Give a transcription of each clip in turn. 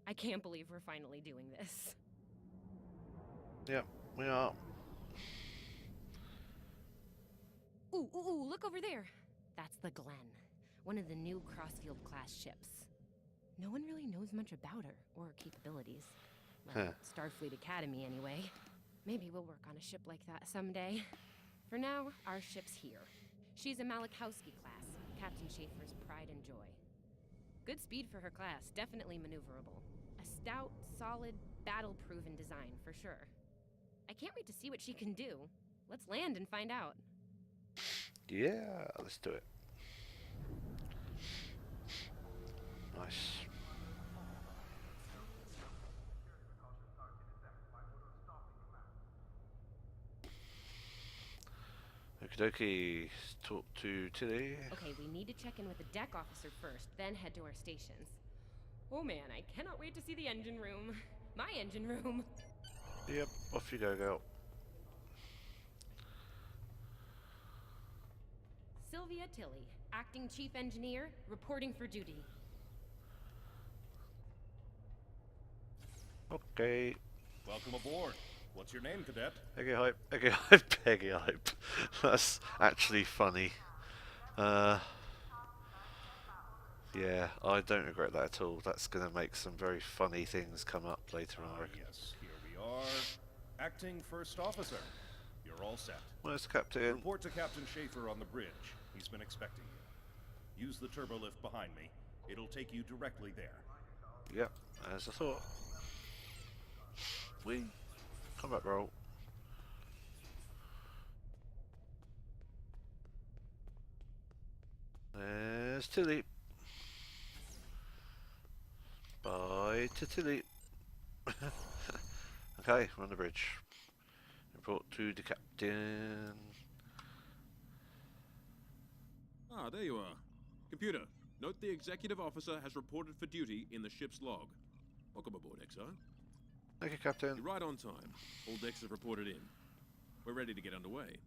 I can't believe we're finally doing this. Yep, we are. Ooh, look over there. That's the Glen, one of the new Crossfield-class ships. No one really knows much about her or her capabilities. Well, Starfleet Academy, anyway. Maybe we'll work on a ship like that someday. For now, our ship's here. She's a Malachowski class, Captain Schaefer's pride and joy. Good speed for her class, definitely maneuverable. A stout, solid, battle-proven design, for sure. I can't wait to see what she can do. Let's land and find out. Yeah, let's do it. Nice. Okie dokie, talk to Tilly. Okay, we need to check in with the deck officer first, then head to our stations. Oh man, I cannot wait to see the engine room. My engine room. Yep, off you go, girl. Sylvia Tilly, acting chief engineer, reporting for duty. Okay. Welcome aboard. What's your name, cadet? Eggia Haiip, Eggia Haiip, Eggia Haiip. That's actually funny. Yeah, I don't regret that at all. That's going to make some very funny things come up later on, I reckon. Yes, here we are. Acting First Officer. You're all set. Where's the captain? Report to Captain Schaefer on the bridge. He's been expecting you. Use the turbolift behind me. It'll take you directly there. Yep, as I thought. We combat roll. There's Tilly. Bye to Tilly. Okay, we're on the bridge. Report to the captain. Ah, there you are. Computer, note the executive officer has reported for duty in the ship's log. Welcome aboard, XO. Thank you, Captain. You're right on time. All decks have reported in. We're ready to get underway.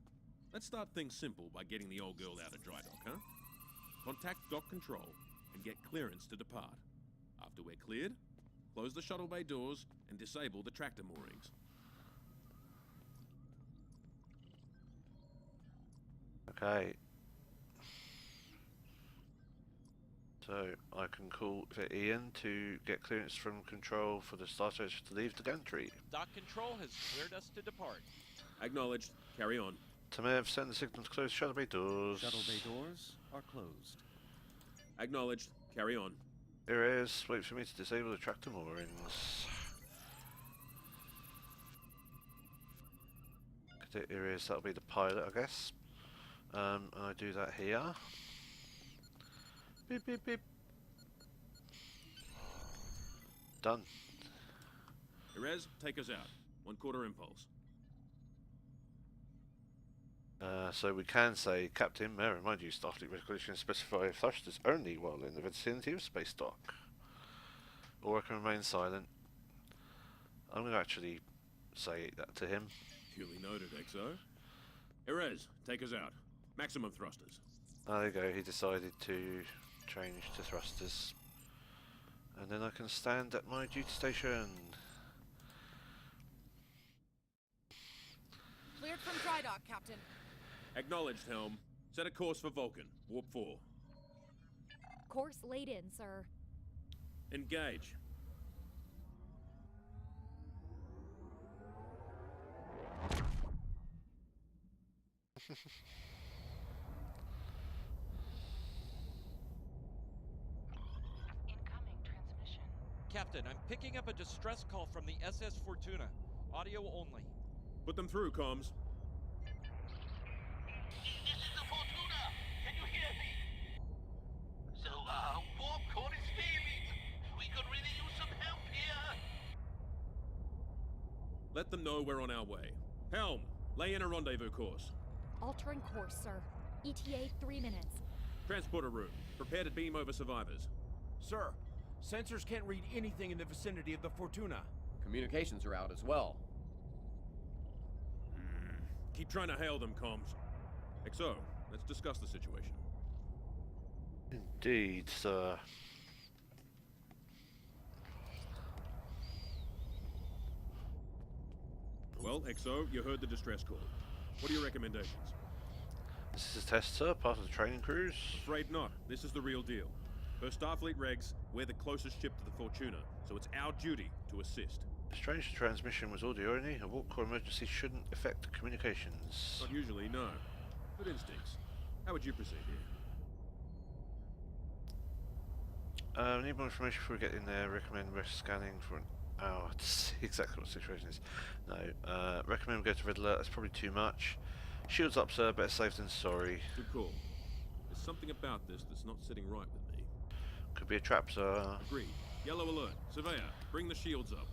Let's start things simple by getting the old girl out of dry dock, huh? Contact dock control and get clearance to depart. After we're cleared, close the shuttle bay doors and disable the tractor moorings. Okay. So I can call for Ian to get clearance from control for the Star Searcher to leave the gantry. Dock control has cleared us to depart. Acknowledged. Carry on. Tamev, send the signal to close shuttle bay doors. Shuttle bay doors are closed. Acknowledged. Carry on. Here is. Wait for me to disable the tractor moorings. Here is. That'll be the pilot, I guess. I do that here. Beep beep beep. Done. Erez, take us out. 1/4 impulse. So we can say, Captain, may I remind you, Starfleet regulations specify thrusters only while in the vicinity of space dock. Or I can remain silent. I'm going to actually say that to him. Duly noted, XO. Erez, take us out. Maximum thrusters. There you go, he decided to change to thrusters. And then I can stand at my duty station. Cleared from dry dock, Captain. Acknowledged, Helm. Set a course for Vulcan. Warp 4. Course laid in, sir. Engage. Incoming transmission. Captain, I'm picking up a distress call from the SS Fortuna. Audio only. Put them through, comms. This is the Fortuna! Can you hear me? So, warp core is failing. We could really use some help here. Let them know we're on our way. Helm, lay in a rendezvous course. Altering course, sir. ETA 3 minutes. Transporter room. Prepare to beam over survivors. Sir, sensors can't read anything in the vicinity of the Fortuna. Communications are out as well. Keep trying to hail them, comms. XO, let's discuss the situation. Indeed, sir. Well, XO, you heard the distress call. What are your recommendations? This is a test, sir, part of the training cruise. Afraid not. This is the real deal. Per Starfleet regs, we're the closest ship to the Fortuna, so it's our duty to assist. Strange the transmission was audio only. A warp core emergency shouldn't affect communications. Not usually, no. But instincts. How would you proceed here? Need more information before we get in there. Recommend rest scanning for an hour to see exactly what the situation is. No. Recommend we go to red alert. That's probably too much. Shields up, sir. Better safe than sorry. Good call. There's something about this that's not sitting right with me. Could be a trap, sir. Agreed. Yellow alert. Surveyor, bring the shields up.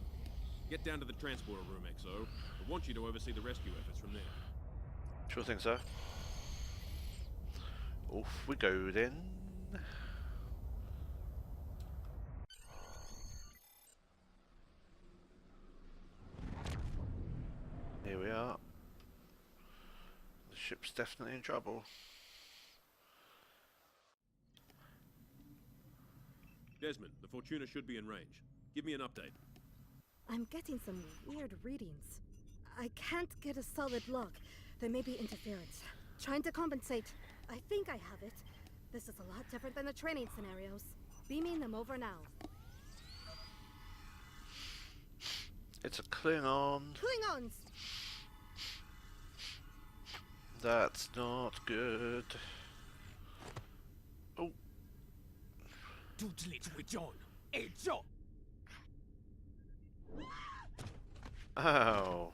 Get down to the transporter room, XO. I want you to oversee the rescue efforts from there. Sure thing, sir. Off we go then. Here we are. The ship's definitely in trouble. Desmond, the Fortuna should be in range. Give me an update. I'm getting some weird readings. I can't get a solid log. There may be interference. Trying to compensate. I think I have it. This is a lot different than the training scenarios. Beaming them over now. It's a Klingon. Klingons! That's not good. Oh. Oh.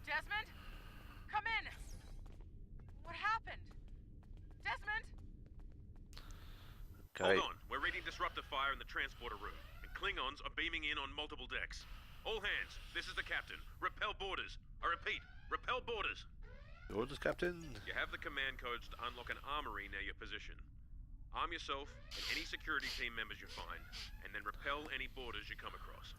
Desmond? Come in! What happened? Desmond? Okay. Hold on. We're reading disruptor fire in the transporter room, and Klingons are beaming in on multiple decks. All hands, this is the captain. Repel boarders. I repeat, repel boarders. Orders, Captain. You have the command codes to unlock an armory near your position. Arm yourself and any security team members you find, and then repel any boarders you come across.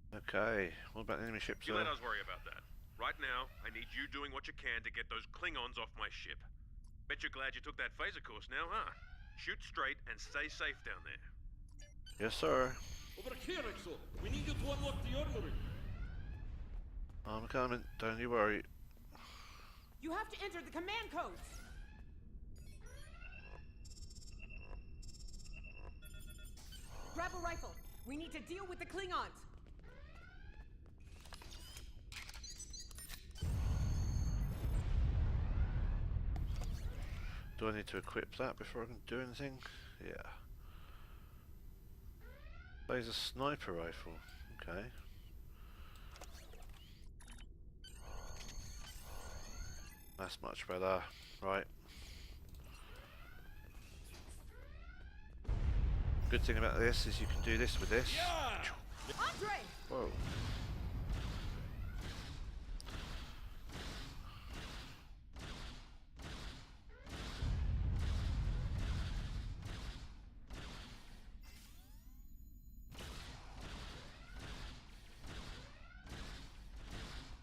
Okay. What about enemy ships? You let us worry about that. Right now, I need you doing what you can to get those Klingons off my ship. Bet you're glad you took that phaser course now, huh? Shoot straight and stay safe down there. Yes, sir. Over here, Exo. We need you to unlock the armory. I'm coming. Don't you worry. You have to enter the command codes! Grab a rifle. We need to deal with the Klingons. Do I need to equip that before I can do anything? Yeah. Laser sniper rifle. Okay. That's much better. Right. Good thing about this is you can do this with this. Andre! Whoa.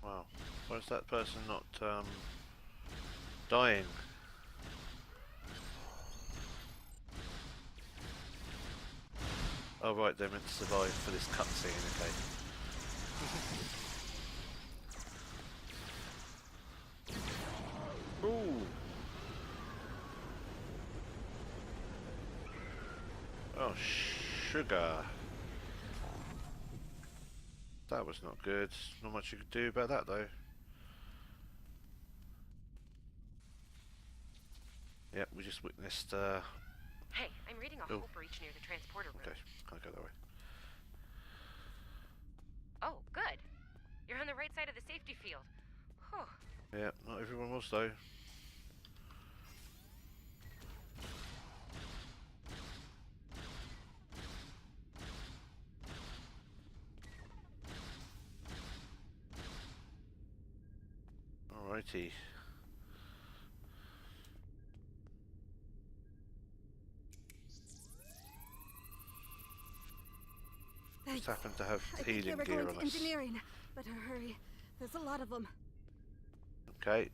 Wow. Why is that person not dying? Oh right, they're meant to survive for this cutscene, okay. Ooh. Oh, sugar. That was not good. Not much you could do about that though. Yep, we just witnessed Hey, I'm reading a Oh. hull breach near the transporter room. okay, can't go that way. Oh, good. You're on the right side of the safety field. Whew. Yeah, not everyone was though. Alrighty. Thanks. Just happen to have I think they healing were gear going on to us. engineering. Better hurry. There's a lot of them. Okay.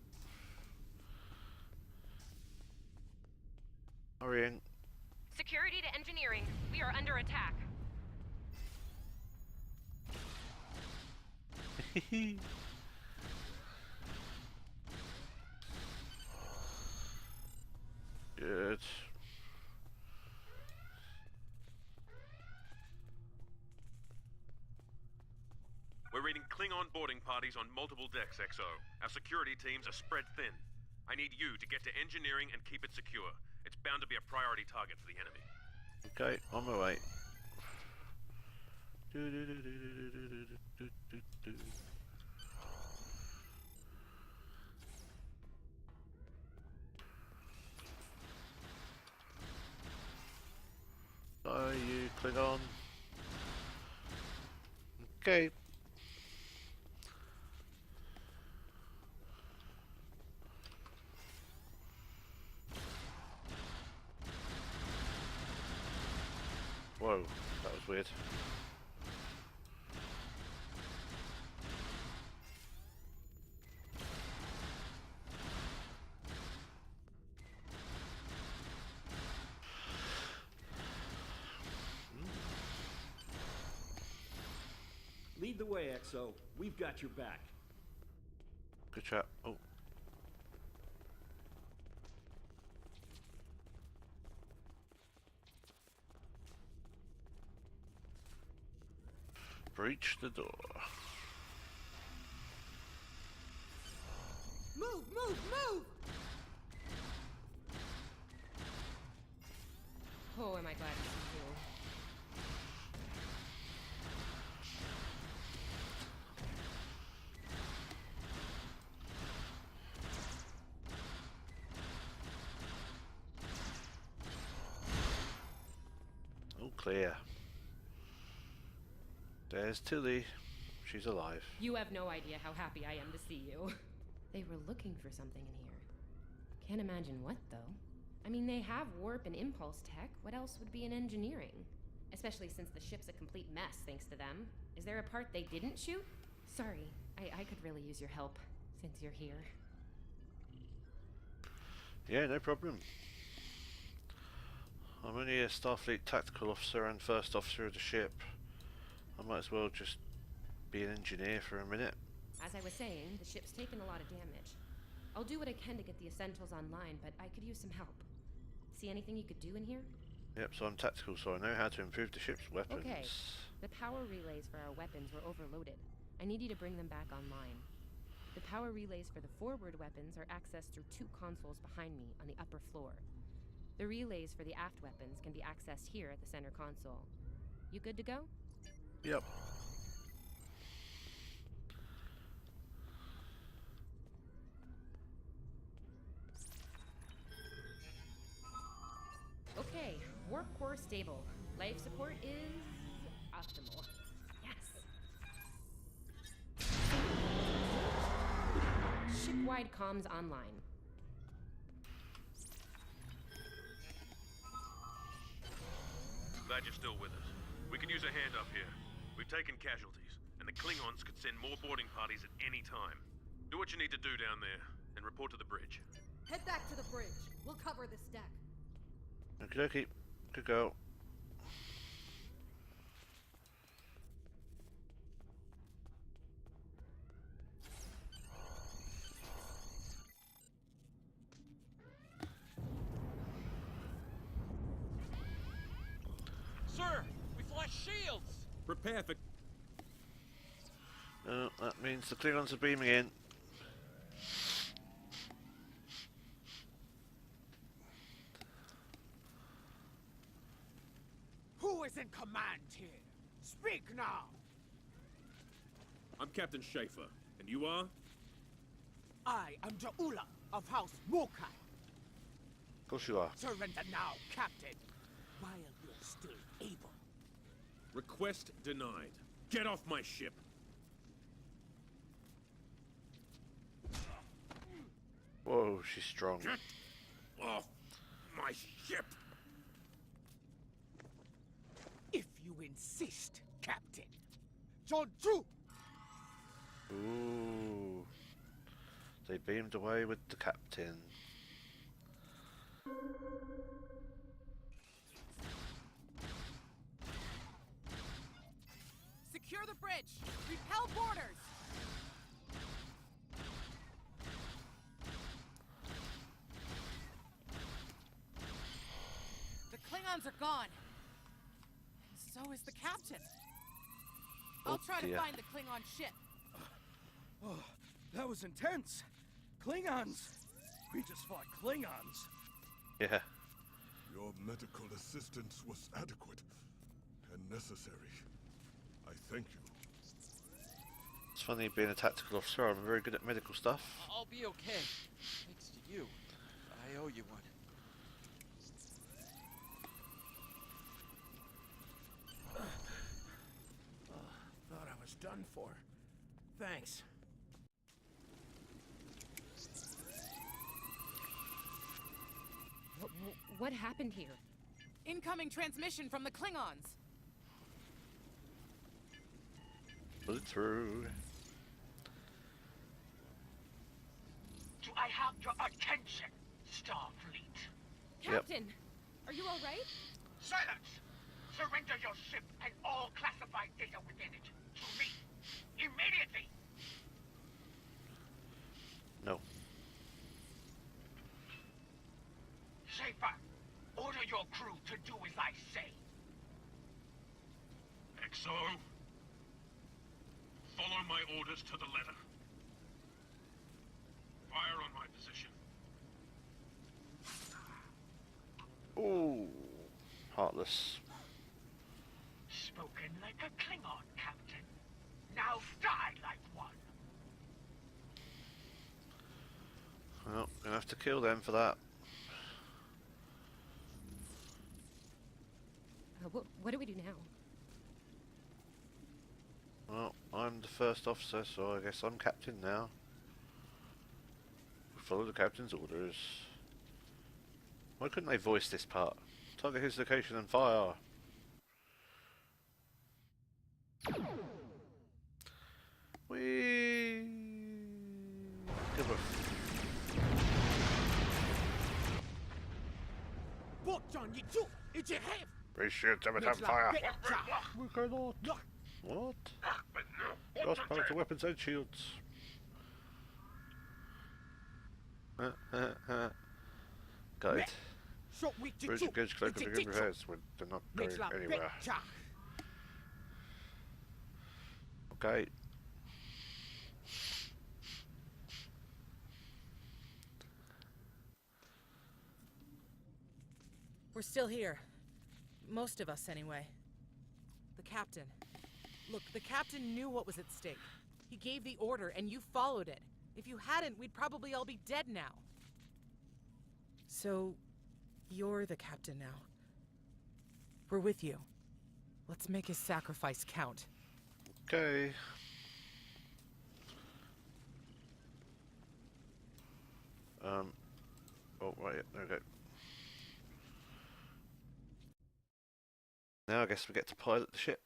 Hurrying. Security to engineering. We are under attack. Good. We're reading Klingon boarding parties on multiple decks, XO. Our security teams are spread thin. I need you to get to engineering and keep it secure. It's bound to be a priority target for the enemy. Okay, on my way. Are you Klingon? Okay. Whoa, that was weird. Lead the way, XO. We've got your back. Good chat. Oh. Breach the door. Move, move, move! Oh, am I glad to see you. Oh, clear. There's Tilly. She's alive. You have no idea how happy I am to see you. They were looking for something in here. Can't imagine what, though. I mean, they have warp and impulse tech. What else would be in engineering? Especially since the ship's a complete mess, thanks to them. Is there a part they didn't shoot? Sorry, I could really use your help, since you're here. Yeah, no problem. I'm only a Starfleet tactical officer and first officer of the ship. I might as well just be an engineer for a minute. As I was saying, the ship's taken a lot of damage. I'll do what I can to get the essentials online, but I could use some help. See anything you could do in here? Yep, so I'm tactical, so I know how to improve the ship's weapons. Okay. The power relays for our weapons were overloaded. I need you to bring them back online. The power relays for the forward weapons are accessed through 2 consoles behind me on the upper floor. The relays for the aft weapons can be accessed here at the center console. You good to go? Yep. Okay, warp core stable. Life support is optimal. Yes. Ship-wide comms online. Glad you're still with us. We could use a hand up here. We've taken casualties, and the Klingons could send more boarding parties at any time. Do what you need to do down there, and report to the bridge. Head back to the bridge. We'll cover this deck. Okie dokie. Good go. Sir, we've lost shields! Prepare for... That means the Klingons are beaming in. Who is in command here? Speak now! I'm Captain Schaefer, and you are? I am Ja'ula of House Mokai. Of course you are. Surrender now, Captain, while you're still able. Request denied. Get off my ship! Whoa, she's strong. Get off my ship! If you insist, Captain. John Drew! Ooh. They beamed away with the captain. Secure the bridge! Repel boarders! Klingons are gone. So is the captain. I'll try to find the Klingon ship. Oh, that was intense. Klingons. We just fought Klingons. Yeah. Your medical assistance was adequate and necessary. I thank you. It's funny being a tactical officer. I'm very good at medical stuff. I'll be okay. Thanks to you. I owe you one. Thought I was done for. Thanks. What happened here? Incoming transmission from the Klingons. Put it through. Do I have your attention, Starfleet? Captain, are you all right? Silence! Surrender your ship and all classified data within it to me immediately. No. Schaefer, order your crew to do as I say. XO, follow my orders to the letter. Fire on my position. Ooh, heartless. Spoken like a Klingon, Captain. Now die like one. Well, gonna have to kill them for that. What do we do now? Well, I'm the first officer, so I guess I'm captain now. Follow the captain's orders. Why couldn't they voice this part? Target his location and fire. Whee! Give a Appreciate them at fire. We cannot. What? Lost power to weapons and shields. Got it. Bridge engaged cloak of the repairs when they're not going anywhere. Okay. We're still here. Most of us, anyway. The captain. Look, the captain knew what was at stake. He gave the order, and you followed it. If you hadn't, we'd probably all be dead now. So, you're the captain now. We're with you. Let's make his sacrifice count. Okay. Oh, right, okay. Now I guess we get to pilot the ship.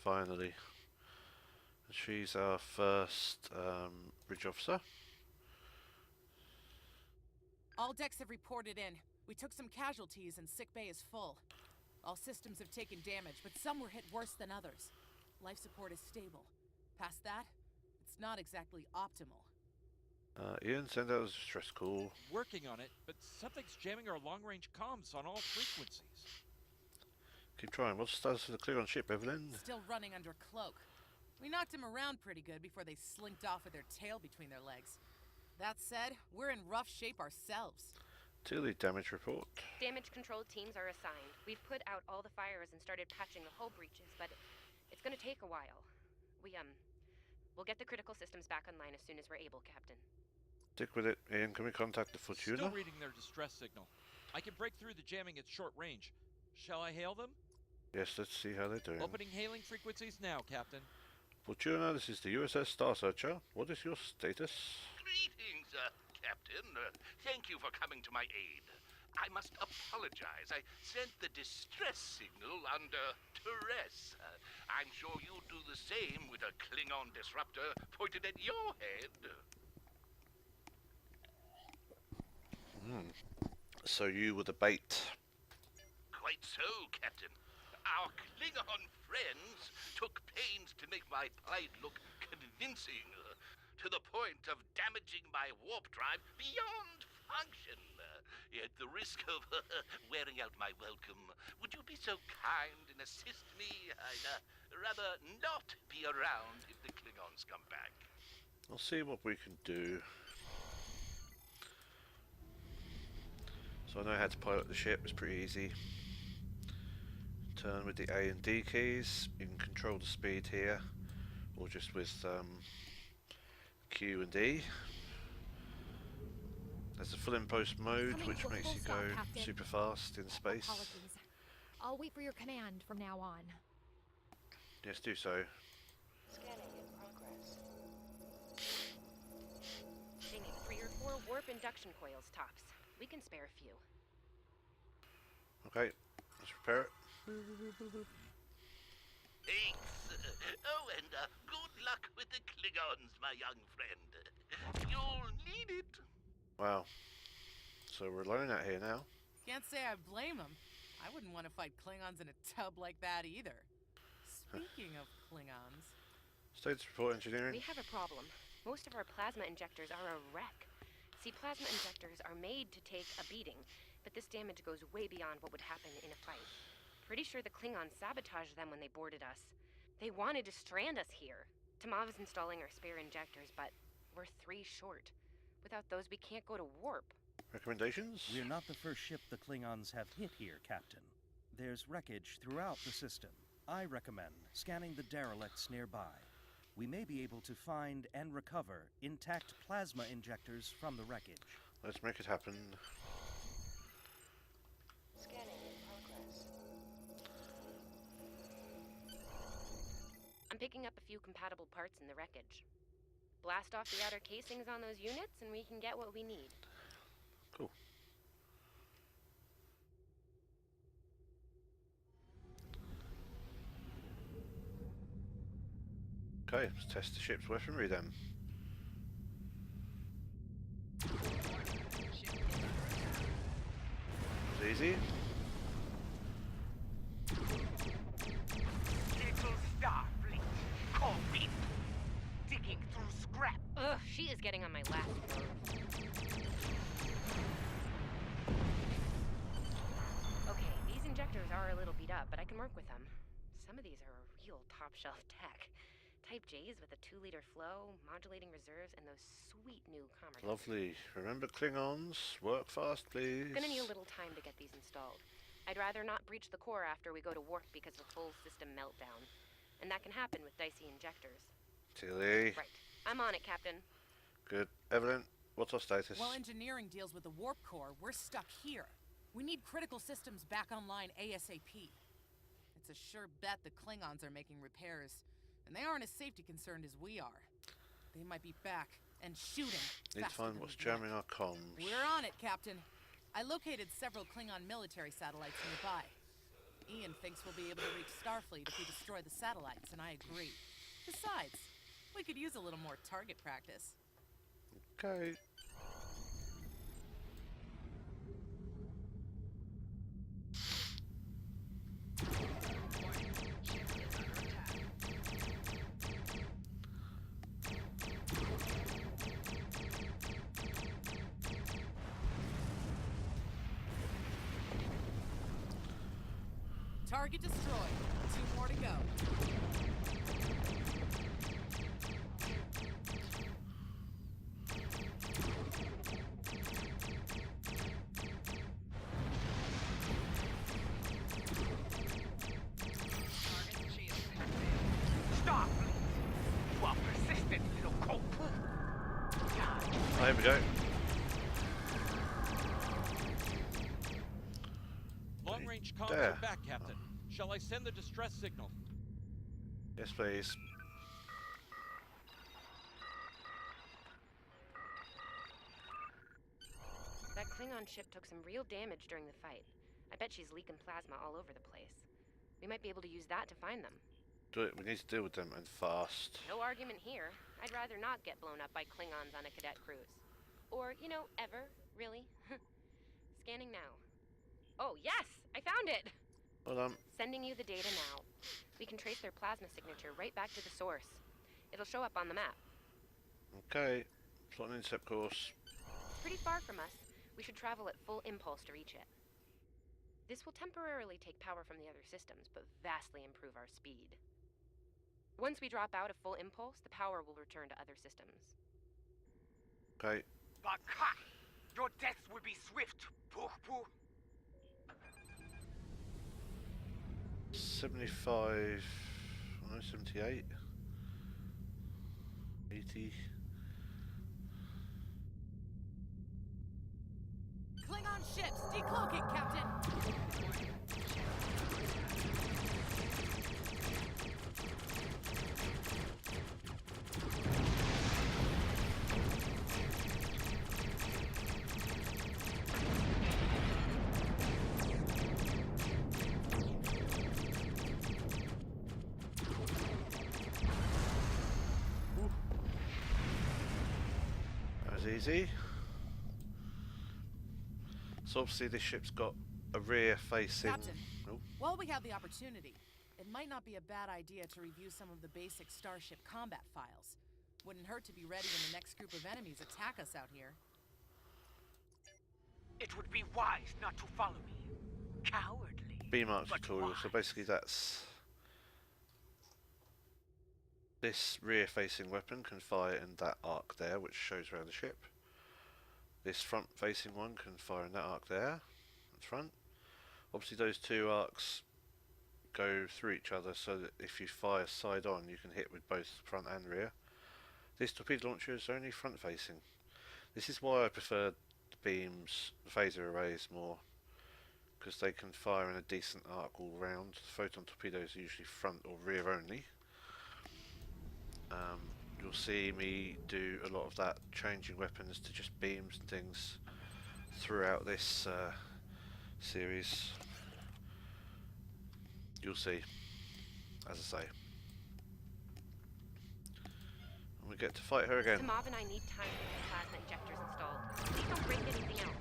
Finally. She's our first bridge officer. All decks have reported in. We took some casualties and sick bay is full. All systems have taken damage, but some were hit worse than others. Life support is stable. Past that, it's not exactly optimal. Ian, send out a distress call. Working on it, but something's jamming our long-range comms on all frequencies. Keep trying. What's the status of the Klingon ship, Evelyn? Still running under cloak. We knocked him around pretty good before they slinked off with their tail between their legs. That said, we're in rough shape ourselves. Daily damage report. Damage control teams are assigned. We've put out all the fires and started patching the hull breaches, but it's gonna take a while. We'll get the critical systems back online as soon as we're able, Captain. Stick with it, Ian. Can we contact the Fortuna? Still reading their distress signal. I can break through the jamming at short range. Shall I hail them? Yes, let's see how they're doing. Opening hailing frequencies now, Captain. Fortuna, this is the USS Star Searcher. What is your status? Greetings, Captain. Thank you for coming to my aid. I must apologize. I sent the distress signal under duress. I'm sure you'll do the same with a Klingon disruptor pointed at your head. So you were the bait. Quite so, Captain. Our Klingon friends took pains to make my plight look convincing, to the point of damaging my warp drive beyond function. At the risk of wearing out my welcome, would you be so kind and assist me? I'd rather not be around if the Klingons come back. We'll see what we can do. So I know how to pilot the ship, it's pretty easy. Turn with the A and D keys, you can control the speed here, or just with Q and D. There's a full impost mode, Coming which to a makes full you stop, go Captain. super fast in space. Apologies. I'll wait for your command from now on. Yes, do so. Scanning in progress. They need 3 or 4 warp induction coils tops. We can spare a few. Okay, let's prepare it. Thanks. Oh, and good luck with the Klingons, my young friend. You'll need it. Wow. So we're alone out here now. Can't say I blame them. I wouldn't want to fight Klingons in a tub like that either. Speaking of Klingons... Status report, engineering. We have a problem. Most of our plasma injectors are a wreck. See, plasma injectors are made to take a beating, but this damage goes way beyond what would happen in a fight. Pretty sure the Klingons sabotaged them when they boarded us. They wanted to strand us here. Tamava's installing our spare injectors, but we're 3 short. Without those, we can't go to warp. Recommendations? We're not the first ship the Klingons have hit here, Captain. There's wreckage throughout the system. I recommend scanning the derelicts nearby. We may be able to find and recover intact plasma injectors from the wreckage. Let's make it happen. Scanning in progress. I'm picking up a few compatible parts in the wreckage. Blast off the outer casings on those units and we can get what we need. Cool. Okay, let's test the ship's weaponry then. It's easy. Little Starfleet, copy. Digging through scrap. Ugh, she is getting on my last nerve. Okay, these injectors are a little beat up, but I can work with them. Some of these are a real top-shelf tech. Type J's with a 2-liter flow, modulating reserves, and those sweet new commerce. Lovely. Remember Klingons, work fast please. Gonna need a little time to get these installed. I'd rather not breach the core after we go to warp because of a full system meltdown. And that can happen with dicey injectors. Tilly. Right. I'm on it, Captain. Good. Evelyn, what's our status? While engineering deals with the warp core, we're stuck here. We need critical systems back online ASAP. It's a sure bet the Klingons are making repairs, and they aren't as safety concerned as we are. They might be back and shooting. Need to find what's jamming our comms. We're on it, Captain. I located several Klingon military satellites nearby. Ian thinks we'll be able to reach Starfleet if we destroy the satellites, and I agree. Besides, we could use a little more target practice. Okay. Target destroyed. 2 more to go. Starfleet, you are persistent, little cope. There we go. Long-range comms There. are back, Captain. Shall I send the distress signal? Yes, please. That Klingon ship took some real damage during the fight. I bet she's leaking plasma all over the place. We might be able to use that to find them. Do it. We need to deal with them and fast. No argument here. I'd rather not get blown up by Klingons on a cadet cruise. Or, you know, ever, really. Scanning now. Oh, yes! I found it! Hold on. Sending you the data now. We can trace their plasma signature right back to the source. It'll show up on the map. Okay. Plotting intercept course. It's pretty far from us. We should travel at full impulse to reach it. This will temporarily take power from the other systems, but vastly improve our speed. Once we drop out of full impulse, the power will return to other systems. Okay. Baka! Your deaths will be swift, Pooh. 75... no, 78... 80... Klingon ships, decloaking, Captain! That was easy. So obviously this ship's got a rear-facing... Captain, oh. while we have the opportunity, it might not be a bad idea to review some of the basic Starship combat files. Wouldn't hurt to be ready when the next group of enemies attack us out here. It would be wise not to follow me. Cowardly. B-mark but tutorial, so wise. basically that's... this rear-facing weapon can fire in that arc there, which shows around the ship. This front-facing one can fire in that arc there, in front. Obviously those two arcs go through each other, so that if you fire side-on, you can hit with both front and rear. This torpedo launcher is only front-facing. This is why I prefer the beams, the phaser arrays more, because they can fire in a decent arc all round. Photon torpedoes are usually front or rear only. You'll see me do a lot of that, changing weapons to just beams and things throughout this series. You'll see, as I say. And we get to fight her again. Tamav and I need time to get the plasma injectors installed. Please don't break anything else.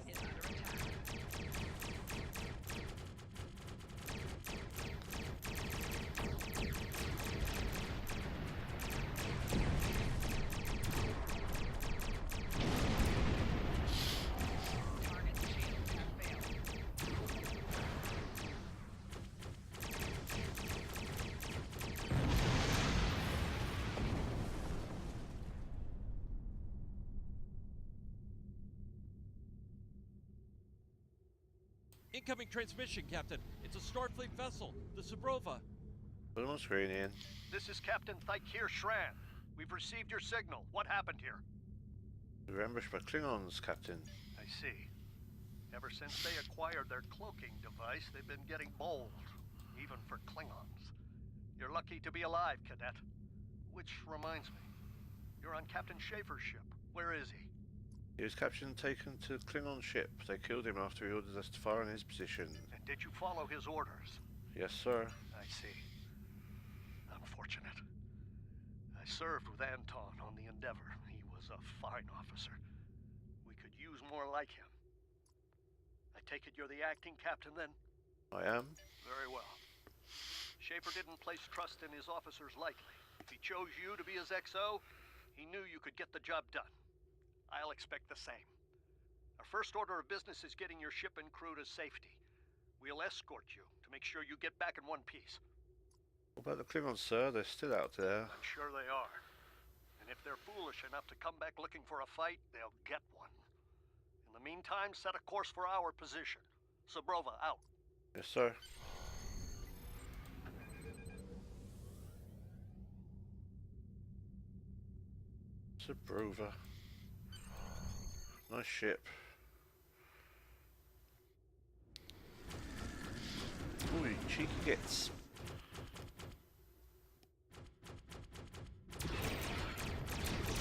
Incoming transmission, Captain. It's a Starfleet vessel, the Sabrova. Put them on screen, Ian. This is Captain Thykir Shran. We've received your signal. What happened here? We were ambushed by Klingons, Captain. I see. Ever since they acquired their cloaking device, they've been getting bold, even for Klingons. You're lucky to be alive, Cadet. Which reminds me, you're on Captain Schaefer's ship. Where is he? He was captured and taken to a Klingon ship. They killed him after he ordered us to fire on his position. And did you follow his orders? Yes, sir. I see. Unfortunate. I served with Anton on the Endeavor. He was a fine officer. We could use more like him. I take it you're the acting captain, then? I am. Very well. Schaefer didn't place trust in his officers lightly. If he chose you to be his XO, he knew you could get the job done. I'll expect the same. Our first order of business is getting your ship and crew to safety. We'll escort you to make sure you get back in one piece. What about the Klingons, sir? They're still out there. I'm sure they are. And if they're foolish enough to come back looking for a fight, they'll get one. In the meantime, set a course for our position. Sabrova, out. Yes, sir. Sabrova. Nice ship. Ooh, cheeky gets.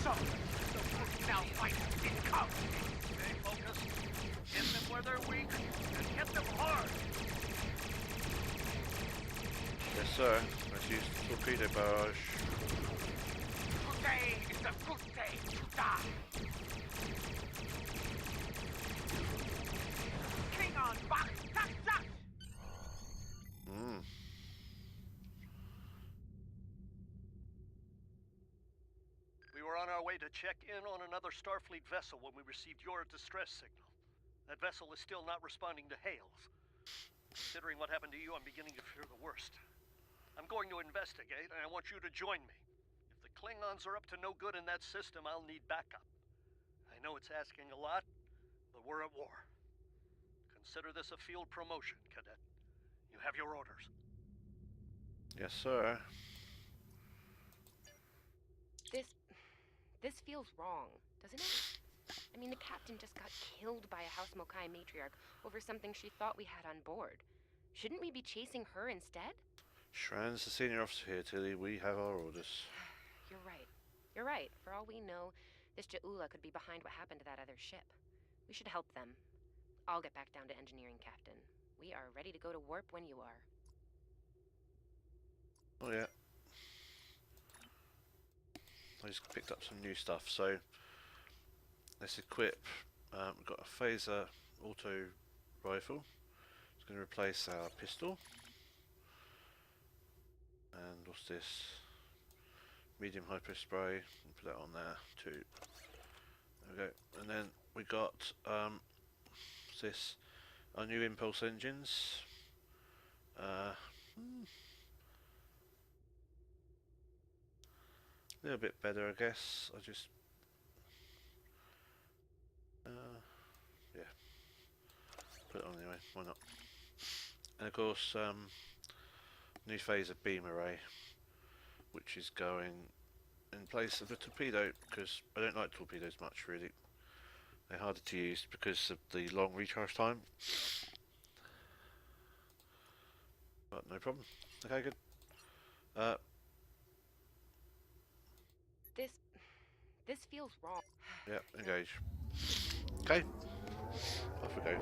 So now fight it comes. Stay focused. Hit them where they're weak, and hit them hard. Yes, sir. Let's use the torpedo barrage. Today is a good day to die. Klingon back, tak. We were on our way to check in on another Starfleet vessel when we received your distress signal. That vessel is still not responding to hails. Considering what happened to you, I'm beginning to fear the worst. I'm going to investigate, and I want you to join me. If the Klingons are up to no good in that system, I'll need backup. I know it's asking a lot, but we're at war. Consider this a field promotion, Cadet. You have your orders. Yes, sir. This feels wrong, doesn't it? I mean, the captain just got killed by a House Mokai matriarch over something she thought we had on board. Shouldn't we be chasing her instead? Shran's the senior officer here, Tilly. We have our orders. You're right. You're right. For all we know, this Ja'ula could be behind what happened to that other ship. We should help them. I'll get back down to engineering, Captain. We are ready to go to warp when you are. Oh yeah. I just picked up some new stuff, so let's equip. We've got a phaser auto rifle. It's going to replace our pistol. And what's this? Medium hyper spray. Put that on there too. There we go. And then we got what's this? Our new impulse engines. A little bit better, I guess. I just yeah, put it on anyway. Why not? And of course, new phaser beam array, which is going in place of the torpedo, because I don't like torpedoes much really. They're harder to use because of the long recharge time. But no problem. Okay, good. This feels wrong. Yeah, engage. Okay, off we go.